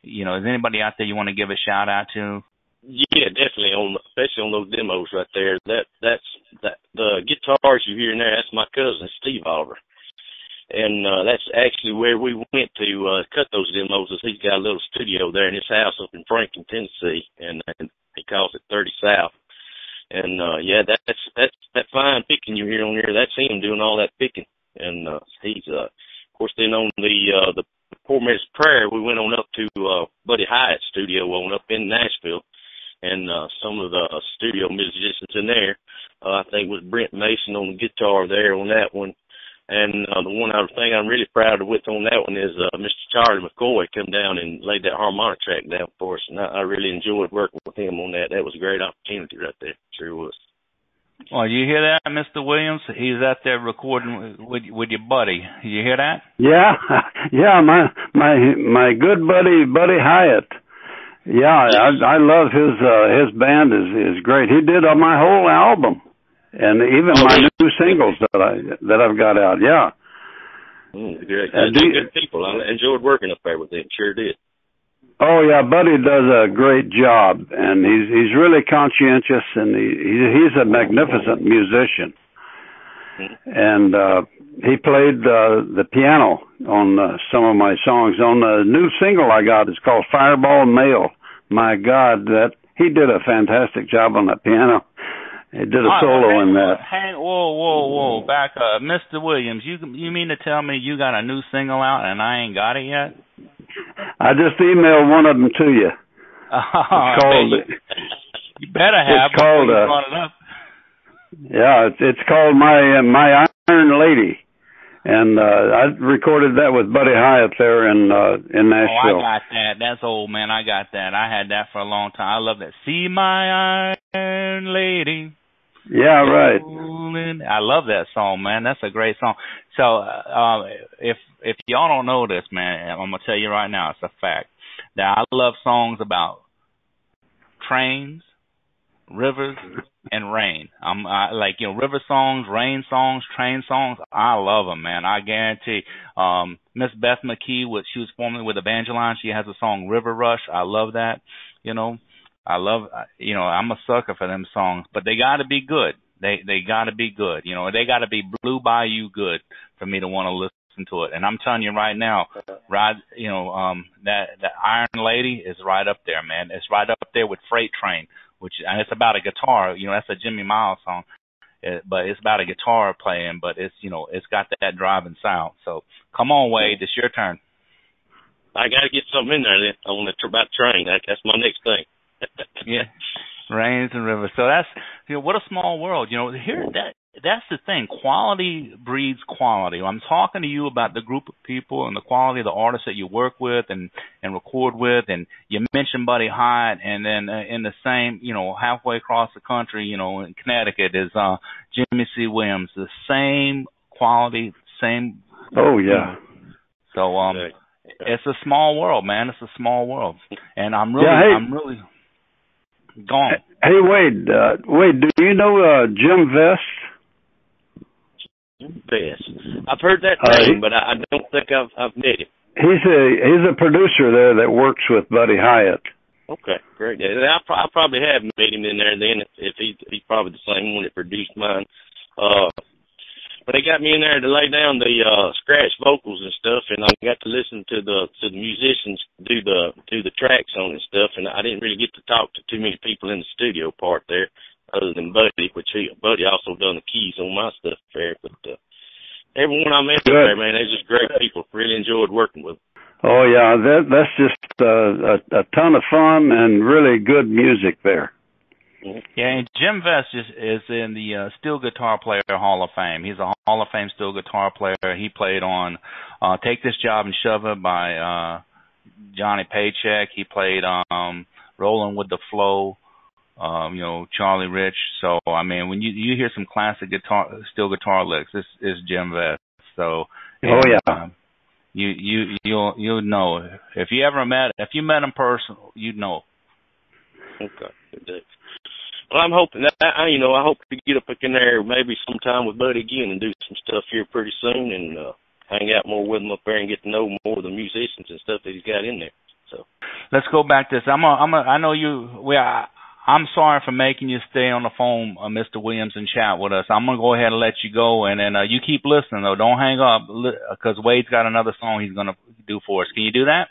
is anybody out there you want to give a shout out to? Yeah, definitely, especially on those demos right there. That's the guitars you hear in there. That's my cousin Steve Oliver, and that's actually where we went to cut those demos. He's got a little studio there in his house up in Franklin, Tennessee, and he calls it 30 South. And that's that fine picking you hear on there. That's him doing all that picking, and he's of course then on the Poor Man's Prayer. We went on up to Buddy Hyatt's studio up in Nashville. And some of the studio musicians in there, I think was Brent Mason on the guitar there on that one. And the one other thing I'm really proud of with on that one is Mr. Charlie McCoy come down and laid that harmonic track down for us. And I really enjoyed working with him on that. That was a great opportunity right there. Sure was. Well, you hear that, Mr. Williams? He's out there recording with your buddy. You hear that? Yeah, yeah. My good buddy Hyatt. Yeah, I love his band is great. He did my whole album, and even my new singles that I've got out. Yeah, great. Good people. I enjoyed working up there with them. Sure did. Oh yeah, Buddy does a great job, and he's really conscientious, and he's a magnificent musician. And he played the piano on some of my songs. On the new single I got, it's called Fireball Mail. My God, he did a fantastic job on that piano. He did a solo in that. Whoa, back up. Mr. Williams, you mean to tell me you got a new single out and I ain't got it yet? I just emailed one of them to you. It's called... You better have. It's called... brought it up. Yeah, it's called My Iron Lady, and I recorded that with Buddy Hyatt there in Nashville. Oh, I got that. That's old, man. I got that. I had that for a long time. I love that. See my Iron Lady. Yeah, right. I love that song, man. That's a great song. So, if y'all don't know this, man, I'm gonna tell you right now, it's a fact that I love songs about trains, rivers, and rain. I like, river songs, rain songs, train songs. I love them, man. I guarantee. Miss Beth McKee, she was formerly with Evangeline. She has a song River Rush. I love that. I'm a sucker for them songs, but they got to be good. They got to be good. They got to be Blue Bayou good for me to want to listen to it. And I'm telling you right now, that Iron Lady is right up there, man. It's right up there with Freight Train. And it's about a guitar, that's a Jimmy Miles song, but it's about a guitar playing, but it's got that driving sound. So come on, Wade, it's your turn. I got to get something in there then about train. That's my next thing. Yeah, rains and rivers. So that's what a small world. Here that's the thing. Quality breeds quality. I'm talking to you about the group of people and the quality of the artists that you work with and record with. And you mentioned Buddy Hyatt, and then in the same, halfway across the country, in Connecticut is Jimmy C. Williams. The same quality, same. Oh yeah. So it's a small world, man. It's a small world, and I'm really gone. Hey Wade, do you know Jim Vest? Jim Vest. I've heard that name, but I don't think I've met him. He's a producer there that works with Buddy Hyatt. Okay, great. Yeah, I probably have met him in there then if he's probably the same one that produced mine. But they got me in there to lay down the scratch vocals and stuff, and I got to listen to the musicians do the tracks on and stuff, and I didn't really get to talk to too many people in the studio part there, other than Buddy, Buddy also done the keys on my stuff there. But everyone I met there, man, they're just great people. Really enjoyed working with them. Oh yeah, that's just a ton of fun and really good music there. Yeah, and Jim Vest is in the Steel Guitar Player Hall of Fame. He's a Hall of Fame steel guitar player. He played on Take This Job and Shove It by Johnny Paycheck. He played Rolling with the Flow, Charlie Rich. So, I mean, when you hear some classic steel guitar licks, this is Jim Vest. So, you'll know. If you met him personally, you'd know. Okay. Well, I'm hoping that, I hope to get up in there maybe sometime with Buddy again and do some stuff here pretty soon and hang out more with him up there and get to know more of the musicians and stuff that he's got in there. So let's go back to this. I know you. I'm sorry for making you stay on the phone, Mr. Williams, and chat with us. I'm gonna go ahead and let you go, and then you keep listening though. Don't hang up, because Wade's got another song he's gonna do for us. Can you do that?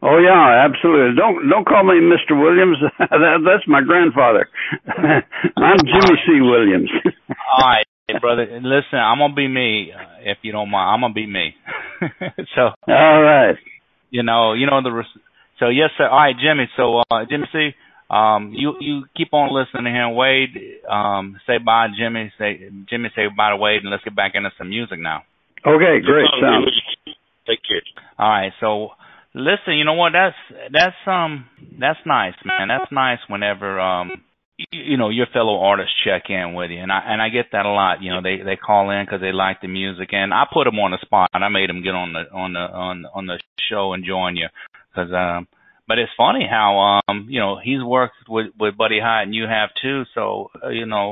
Oh yeah, absolutely. Don't call me Mr. Williams. That's my grandfather. I'm Jimmy C. Williams. All right, brother. Listen, I'm gonna be me, if you don't mind. I'm gonna be me. So. All right. So yes, sir. All right, Jimmy. So Jimmy C. You keep on listening to him. Wade, say bye, Jimmy. Say bye to Wade, and let's get back into some music now. Okay, great. Sounds. Take care. All right, so. Listen, you know what? That's nice, man. That's nice whenever your fellow artists check in with you, and I get that a lot. They call in because they like the music, and I put them on the spot. I made them get on the show and join you, because but it's funny how he's worked with Buddy Hyatt and you have too. So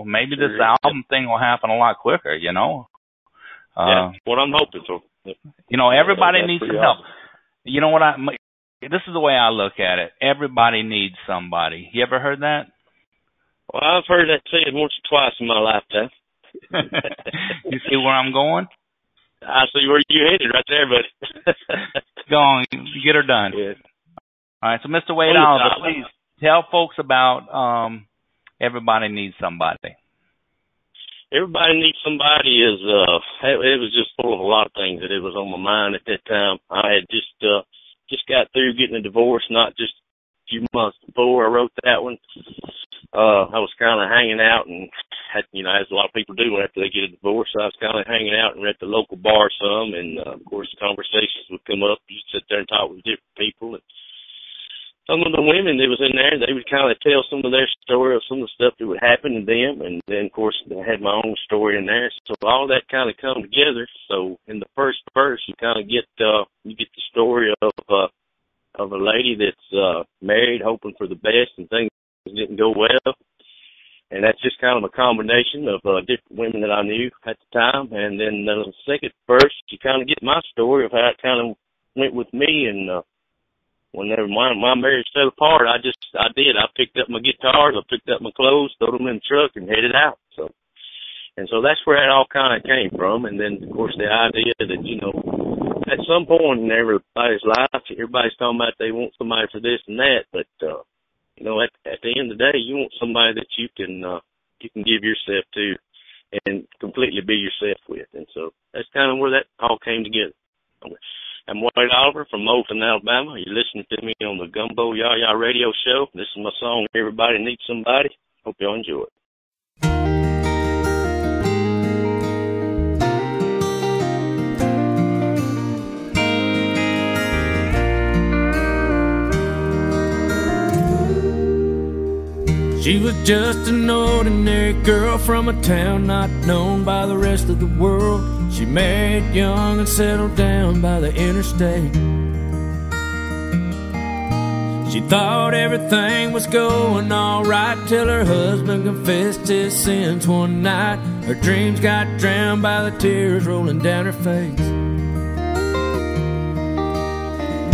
maybe this album thing will happen a lot quicker. Yeah, what I'm hoping for. Everybody needs some help. You know what? This is the way I look at it. Everybody needs somebody. You ever heard that? Well, I've heard that said once or twice in my lifetime. You see where I'm going? I see where you're headed right there, buddy. Go on, get her done. Yeah. All right, so Mr. Wade Oliver, please tell folks about Everybody Needs Somebody. Everybody Needs Somebody is, it was just full of a lot of things that it was on my mind at that time. I had just got through getting a divorce, not just a few months before I wrote that one. I was kind of hanging out and had, as a lot of people do after they get a divorce. So I was kind of hanging out and at the local bar some, and of course conversations would come up. You sit there and talk with different people, and some of the women that was in there, they would kind of tell some of their story of some of the stuff that would happen to them. And then, of course, I had my own story in there. So all that kind of come together. So in the first verse, you kind of get the story of a lady that's married, hoping for the best, and things didn't go well. And that's just kind of a combination of different women that I knew at the time. And then the second verse, you kind of get my story of how it kind of went with me. And whenever my marriage fell apart, I picked up my guitars, I picked up my clothes, threw them in the truck, and headed out. So that's where it all kind of came from. And then, of course, the idea that, at some point in everybody's life, everybody's talking about they want somebody for this and that. But, at the end of the day, you want somebody that you can give yourself to and completely be yourself with. And so that's kind of where that all came together. I'm Wade Oliver from Moulton, Alabama. You're listening to me on the Gumbo YaYa Radio Show. This is my song, Everybody Needs Somebody. Hope y'all enjoy it. She was just an ordinary girl from a town not known by the rest of the world. She married young and settled down by the interstate. She thought everything was going all right till her husband confessed his sins one night. Her dreams got drowned by the tears rolling down her face.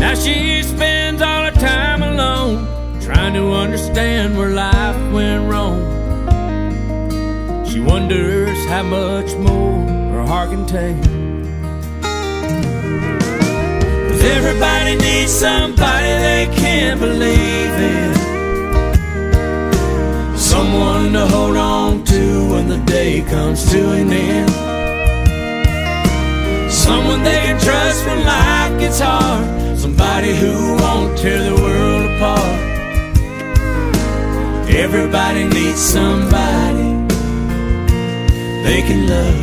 Now she spends all her time alone, trying to understand where life went wrong. She wonders how much more her heart can take. 'Cause everybody needs somebody they can believe in, someone to hold on to when the day comes to an end, someone they can trust when life gets hard, somebody who won't tear the world apart. Everybody needs somebody they can love.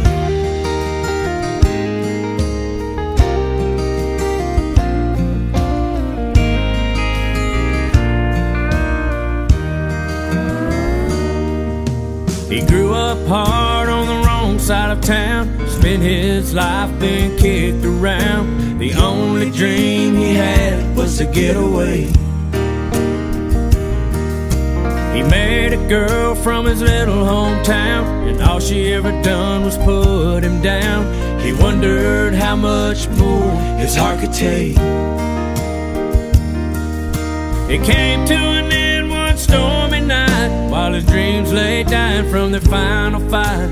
He grew up hard on the wrong side of town, spent his life being kicked around. The only dream he had was to get away. He married a girl from his little hometown, and all she ever done was put him down. He wondered how much more his heart could take. It came to an end one stormy night, while his dreams lay dying from their final fight.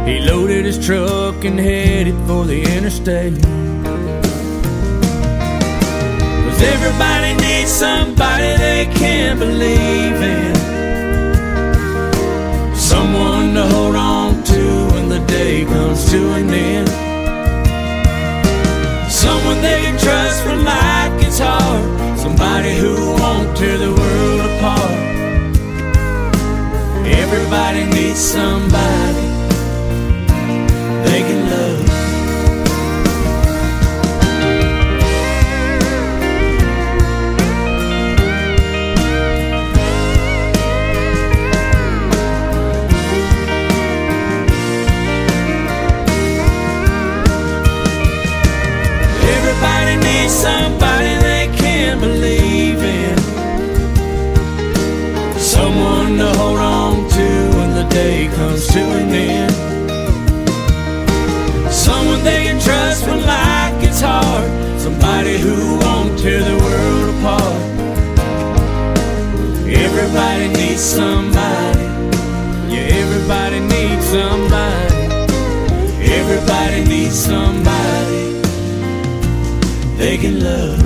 He loaded his truck and headed for the interstate. 'Cause everybody needs somebody they can believe in, someone to hold on to when the day comes to an end, someone they can trust when life gets hard, somebody who won't tear the world apart. Everybody needs somebody they can love. Everybody needs somebody they can believe in, someone to hold on to when the day comes to an end, someone they can trust when life gets hard, somebody who won't tear the world apart. Everybody needs somebody, yeah, everybody needs somebody, everybody needs somebody they can love.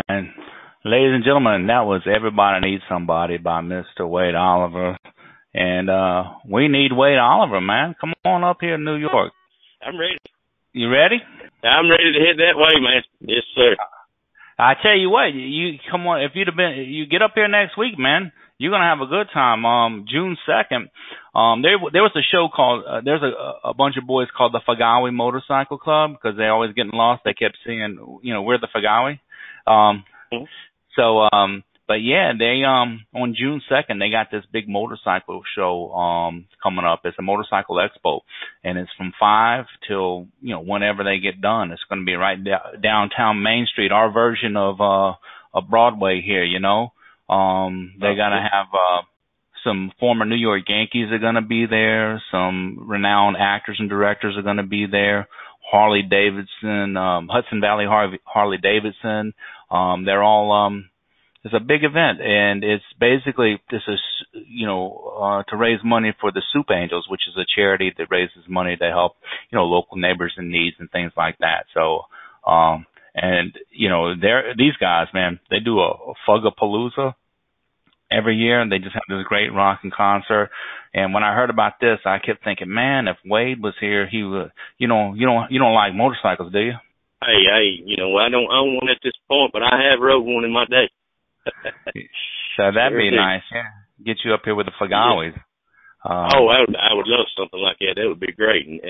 And ladies and gentlemen, that was Everybody Needs Somebody by Mr. Wade Oliver. And we need Wade Oliver, man. Come on up here in New York. I'm ready. You ready? I'm ready to hit that way, man. Yes, sir. I tell you what, you come on. If you get up here next week, man, you're gonna have a good time. June 2nd, there was a show called. There's a bunch of boys called the Fagawi Motorcycle Club because they always getting lost. They kept singing, we're the Fagawi. But yeah, they on June 2nd they got this big motorcycle show coming up. It's a motorcycle expo, and it's from 5 till whenever they get done. It's going to be right downtown Main Street, our version of Broadway here. They're gonna have some former New York Yankees are gonna be there. Some renowned actors and directors are gonna be there. Harley Davidson, Hudson Valley Harley Davidson. They're all. It's a big event, and it's basically to raise money for the Soup Angels, which is a charity that raises money to help local neighbors in needs and things like that. So, these guys, man, they do a Fugapalooza every year, and they just have this great rocking concert. And when I heard about this, I kept thinking, man, if Wade was here, he would. You don't like motorcycles, do you? Hey, I don't own one at this point, but I have rode one in my day. So that'd be nice, yeah. Get you up here with the Fagawis. I would love something like that. That would be great, and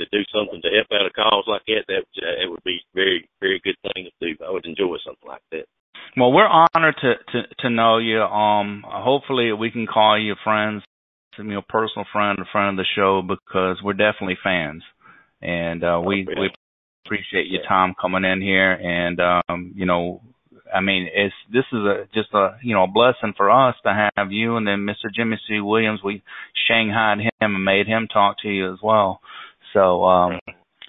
to do something to help out a cause like that, it would be very, very good thing to do. I would enjoy something like that. Well, we're honored to know you. Hopefully we can call you friends, personal friend, a friend of the show, because we're definitely fans. And we appreciate your time coming in here. And I mean, this is just a blessing for us to have you and then Mr. Jimmy C. Williams. We shanghaied him and made him talk to you as well. So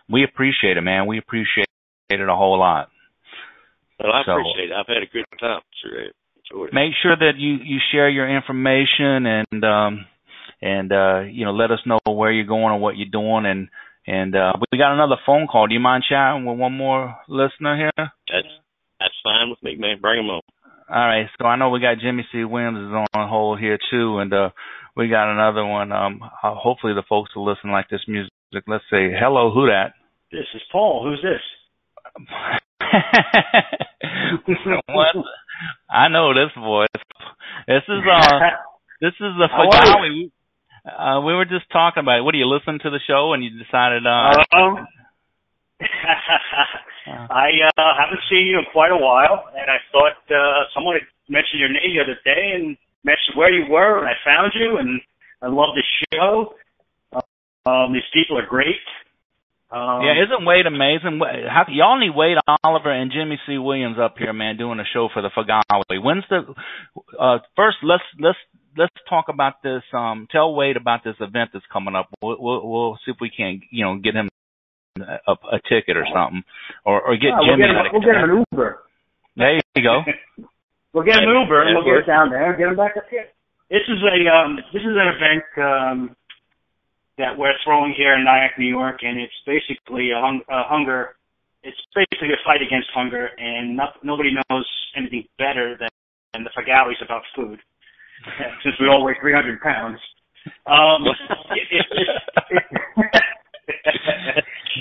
we appreciate it, man. We appreciate it a whole lot. Well, I appreciate it. I've had a good time. Sure, enjoyed it. Make sure that you share your information and let us know where you're going and what you're doing. And we got another phone call. Do you mind chatting with one more listener here? That's fine with me, man. Bring them on. All right. So I know we got Jimmy C. Williams is on hold here too, and we got another one. Hopefully the folks will listen like this music. Let's say hello. Who that? This is Paul. Who's this? What? I know this voice. This is the Fagawi. We were just talking about it. What, do you listen to the show and you decided? I haven't seen you in quite a while, and I thought someone had mentioned your name the other day and mentioned where you were, and I found you, and I love the show. These people are great. Yeah, isn't Wade amazing? Y'all need Wade Oliver and Jimmy C. Williams up here, man, doing a show for the Fagawi. When's the first? Let's talk about this. Tell Wade about this event that's coming up. We'll see if we can, get him a ticket or something, or get Jimmy. We'll get him an Uber. There you go. We'll get an Uber and we'll get down there and get him back up here. This is an event that we're throwing here in Nyack, New York, and it's basically hunger. It's basically a fight against hunger, and nobody knows anything better than the Fagalis about food. Since we all weigh 300 pounds.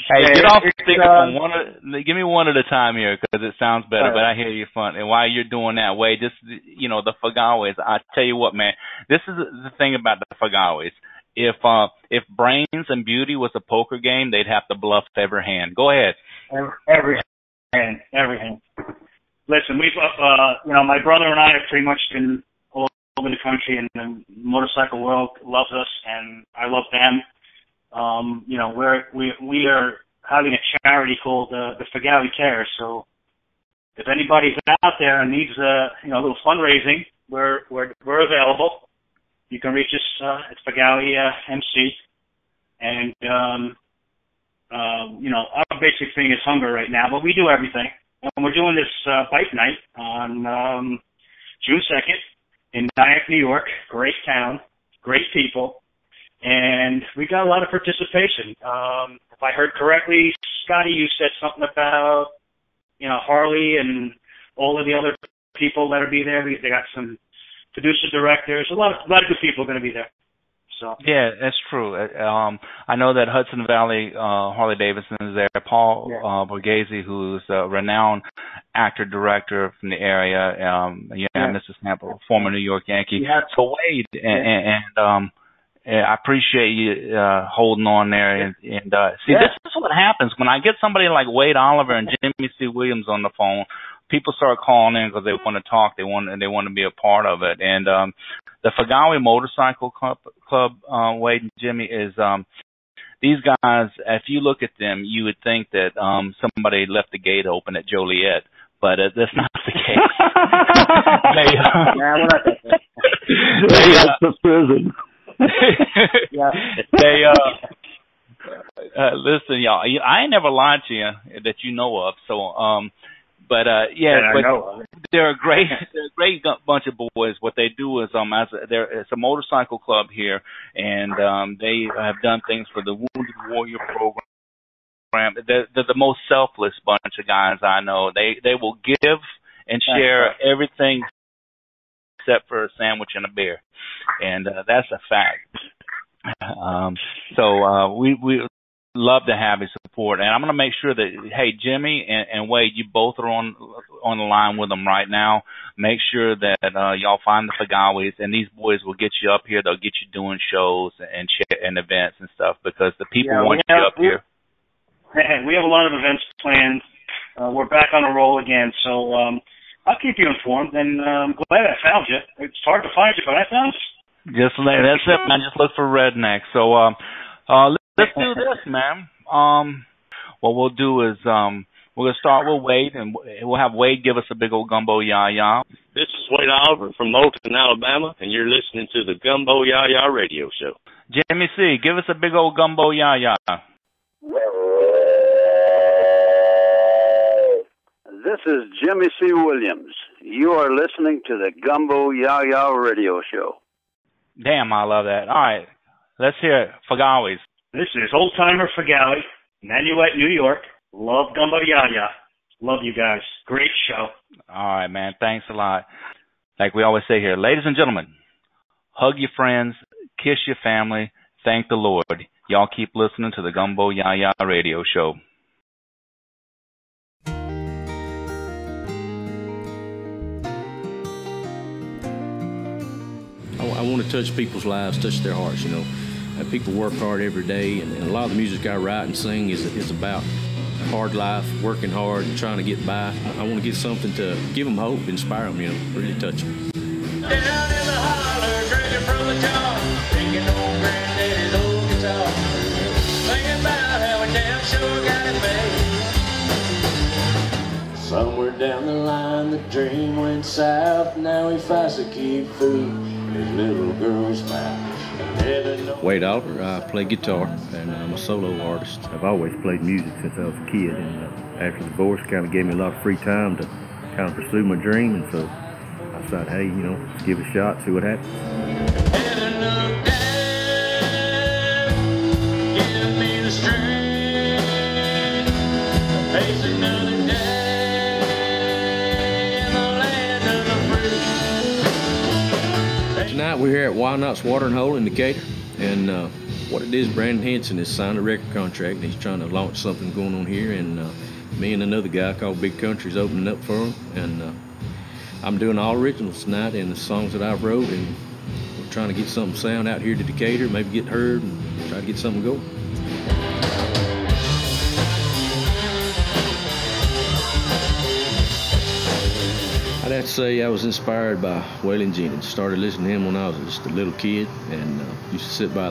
Hey, get off the stick. Give me one at a time here because it sounds better, but I hear you fun. And while you're doing that, Wade, just, the Fagawis, I tell you what, man, this is the thing about the Fagawis. If brains and beauty was a poker game, they'd have to bluff every hand. Go ahead. Every hand. Listen, we've, my brother and I have pretty much been all over the country, and the motorcycle world loves us, and I love them. We are having a charity called the Fagawi Cares. So if anybody's out there and needs a little fundraising, we're available. You can reach us at Fagawi MC, and our basic thing is hunger right now, but we do everything. And we're doing this bike night on June 2nd in Nyack, New York. Great town, great people. And we got a lot of participation. If I heard correctly, Scotty, you said something about, Harley and all of the other people that'll be there. They got some producer directors, a lot of good people are going to be there. So yeah, that's true. I know that Hudson Valley Harley Davidson is there. Paul Borghese, who's a renowned actor director from the area. Mr. Sample, former New York Yankee. Yeah. So Wade and I appreciate you holding on there. And this is what happens when I get somebody like Wade Oliver and Jimmy C. Williams on the phone. People start calling in because they want to talk. They want to be a part of it. And the Fagawi Motorcycle Club, Wade and Jimmy, is these guys. If you look at them, you would think that somebody left the gate open at Joliet, but that's not the case. We're not that bad. That's the prison. Listen, y'all. I ain't never lied to you that you know of. So, they're a great bunch of boys. What they do is it's a motorcycle club here, and they have done things for the Wounded Warrior program. They're the most selfless bunch of guys I know. They will give and share everything except for a sandwich and a beer, and that's a fact. So we love to have his support, and I'm going to make sure that, hey, Jimmy and Wade, you both are on the line with them right now. Make sure that y'all find the Fagawis, and these boys will get you up here. They'll get you doing shows and events and stuff because the people want you up here. We have a lot of events planned. We're back on the roll again, so I'll keep you informed, and I'm glad I found you. It's hard to find you, but I found you. That's it, man. Just look for Redneck. So let's do this, man. What we'll do is we're gonna start with Wade, and we'll have Wade give us a big old Gumbo YaYa. This is Wade Oliver from Moulton, Alabama, and you're listening to the Gumbo YaYa Radio Show. Jimmy C, give us a big old Gumbo YaYa. This is Jimmy C. Williams. You are listening to the Gumbo YaYa Radio Show. Damn, I love that. All right, let's hear it. Fagawi's. This is Old Timer Fagawi, Nanuet, New York. Love Gumbo YaYa. Love you guys. Great show. All right, man. Thanks a lot. Like we always say here, ladies and gentlemen, hug your friends, kiss your family, thank the Lord. Y'all keep listening to the Gumbo YaYa Radio Show. I want to touch people's lives, touch their hearts, you know. People work hard every day, and a lot of the music I write and sing is about hard life, working hard and trying to get by. I want to get something to give them hope, inspire them, you know, really touch them. Down in the holler, drinking from the jar, thinking old granddaddy's old guitar, thinking about how we damn sure got it made. Somewhere down the line, the dream went south. Now he fights to keep food in his little girl's mouth. Wade Oliver, I play guitar, and I'm a solo artist. I've always played music since I was a kid, and after the divorce, kind of gave me a lot of free time to kind of pursue my dream, and so I decided, hey, you know, let's give it a shot, see what happens. Give me the strength to face another day in the land of the free. Tonight we're here at Why Not's Watering Hole in Decatur, and what it is, Brandon Henson has signed a record contract, and he's trying to launch something going on here, and me and another guy called Big Country is opening up for him, and I'm doing all originals tonight and the songs that I've wrote, and we're trying to get something sound out here to Decatur, maybe get heard, and try to get something going. I'd have to say I was inspired by Waylon Jennings. Started listening to him when I was just a little kid, and used to sit by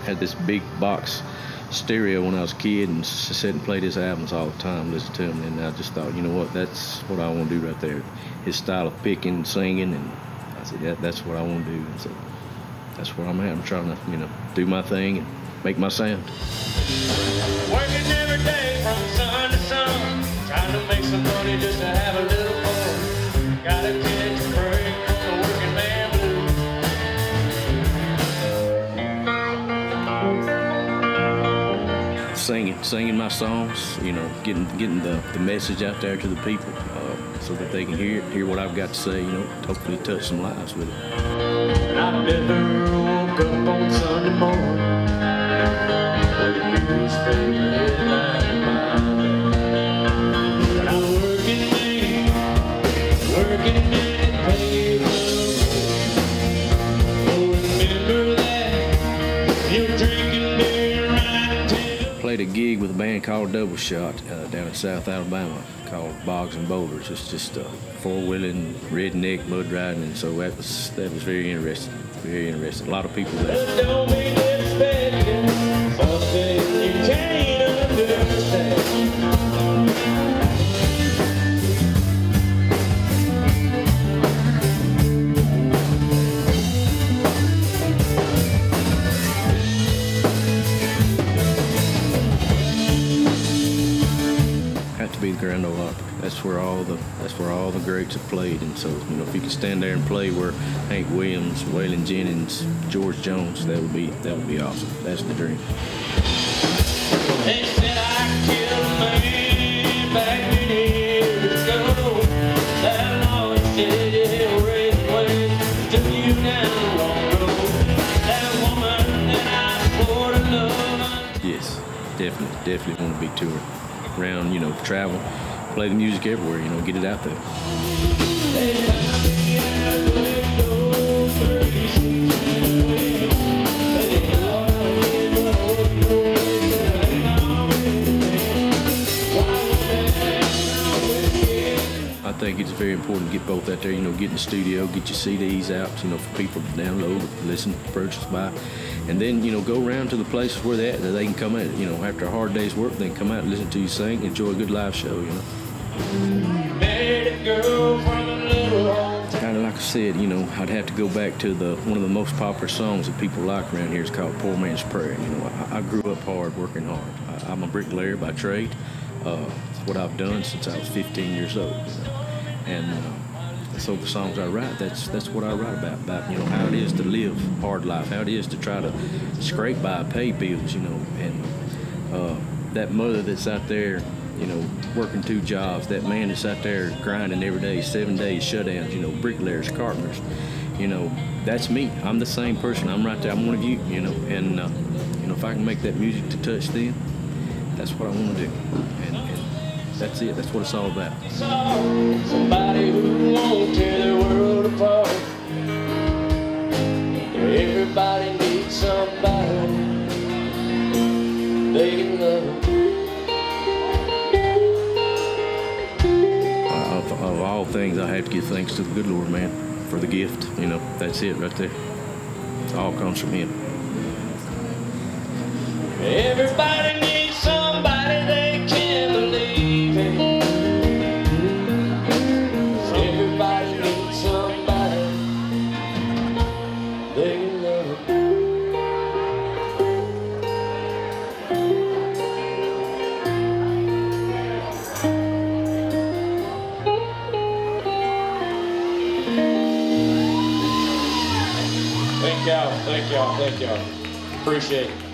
had this big box stereo when I was a kid, and sit and play his albums all the time, listen to him, and I just thought, you know what, that's what I want to do right there. His style of picking and singing, and I said, yeah, that's what I want to do. And so that's where I'm at. I'm trying to, you know, do my thing and make my sound. Working every day from sun to sun, trying to make some money just to have a little fun. Gotta catch a break from the working man blues. Singing my songs, you know, getting the message out there to the people, so that they can hear what I've got to say, you know, hopefully touch some lives with it. I never woke up on Sunday morning with a newspaper headline in my hand. But I'm working in paper. Oh, remember that you're drinking beer right till. Played a gig with a band called Double Shot down in South Alabama called Bogs and Boulders. It's just four-wheeling, redneck, mud riding, and so that was very interesting. Very interesting. A lot of people there. Don't be expecting something you can't understand. Had to be the Grand Ole Opry. That's where all the greats have played, and so, you know, if you could stand there and play where Hank Williams, Waylon Jennings, George Jones, that would be awesome. That's the dream. They said I killed a man back many years ago. That Lord said he'll raise ways to you down the wrong road. That woman that I swore to love. Yes, definitely want to be touring around, you know, travel, play the music everywhere, you know, get it out there. I think it's very important to get both out there, you know, get in the studio, get your CDs out, you know, for people to download, listen, purchase, buy. And then, you know, go around to the places where they're at, that they can come out, you know, after a hard day's work, they can come out and listen to you sing, enjoy a good live show, you know. Kind of like I said, you know, I'd have to go back to one of the most popular songs that people like around here is called Poor Man's Prayer. You know, I grew up hard, working hard. I'm a bricklayer by trade. It's what I've done since I was 15 years old. You know? And so the songs I write, that's what I write about, you know, how it is to live a hard life, how it is to try to scrape by, pay bills, you know, and that mother that's out there, you know, working 2 jobs, that man that's out there grinding every day, 7 days shutdowns, you know, bricklayers, carpenters, you know, that's me. I'm the same person. I'm right there. I'm one of you, you know, and, you know, if I can make that music to touch them, that's what I want to do. And that's it. That's what it's all about. Somebody who won't tear their world apart. Everybody needs somebody they can love. Of all things, I have to give thanks to the good Lord, man, for the gift. You know, that's it right there. It all comes from Him. Everybody needs somebody they can believe in. Everybody needs somebody they can love. Thank y'all. Appreciate it.